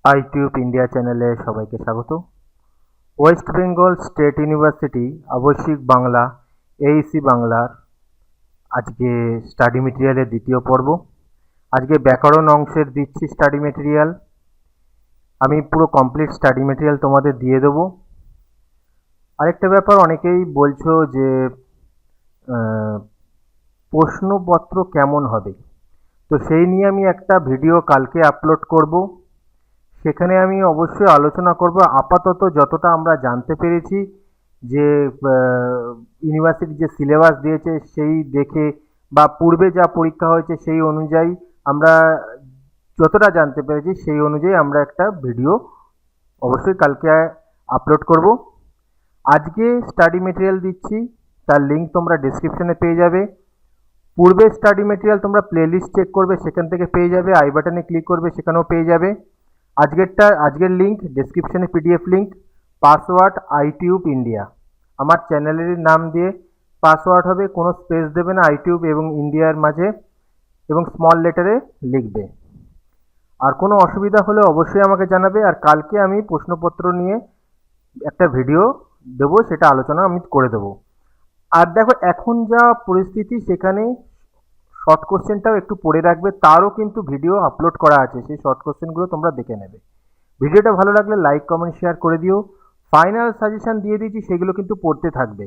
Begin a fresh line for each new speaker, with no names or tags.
আইটিউব India চ্যানেলে সবাইকে স্বাগত। ওয়েস্ট বেঙ্গল স্টেট ইউনিভার্সিটি আবশ্যিক বাংলা এইসি বাংলার আজকে স্টাডি মেটেরিয়ালের দ্বিতীয় পর্ব। আজকে ব্যাকরণ অংশের দিচ্ছি স্টাডি মেটেরিয়াল। আমি পুরো কমপ্লিট স্টাডি মেটেরিয়াল তোমাদের দিয়ে দেবো। আরেকটা ব্যাপার, অনেকেই বলছো যে প্রশ্নপত্র কেমন হবে, তো সেই নিয়ে আমি একটা ভিডিও কালকে আপলোড করব। সেখানে আমি অবশ্যই আলোচনা করব আপাতত যতটা আমরা জানতে পেরেছি যে ইউনিভার্সিটি যে সিলেবাস দিয়েছে সেই দেখে বা পূর্বে যা পরীক্ষা হয়েছে সেই অনুযায়ী আমরা যতটা জানতে পেরেছি সেই অনুযায়ী আমরা একটা ভিডিও অবশ্যই কালকে আপলোড করব। আজকে স্টাডি মেটেরিয়াল দিচ্ছি, তার লিঙ্ক তোমরা ডেসক্রিপশনে পেয়ে যাবে। পূর্বে স্টাডি মেটেরিয়াল তোমরা প্লেলিস্ট চেক করবে, সেখান থেকে পেয়ে যাবে। আই বাটনে ক্লিক করবে, সেখানেও পেয়ে যাবে। আজকের লিঙ্ক ডেসক্রিপশনে পিডিএফ লিঙ্ক, পাসওয়ার্ড আইটিউব ইন্ডিয়া। আমার চ্যানেলের নাম দিয়ে পাসওয়ার্ড হবে, কোনো স্পেস দেবে না, আইটিউব এবং ইন্ডিয়ার মাঝে এবং স্মল লেটারে লিখবে। আর কোনো অসুবিধা হলে অবশ্যই আমাকে জানাবে। আর কালকে আমি প্রশ্নপত্র নিয়ে একটা ভিডিও দেবো, সেটা আলোচনা আমি করে দেবো। আর দেখো, এখন যা পরিস্থিতি সেখানে শর্ট কোশ্চেনটাও একটু পড়ে রাখবে, তারও কিন্তু ভিডিও আপলোড করা আছে, সেই শর্ট কোশ্চেনগুলো তোমরা দেখে নেবে। ভিডিওটা ভালো লাগলে লাইক কমেন্ট শেয়ার করে দিও। ফাইনাল সাজেশন দিয়ে দিয়েছি, সেগুলো কিন্তু পড়তে থাকবে।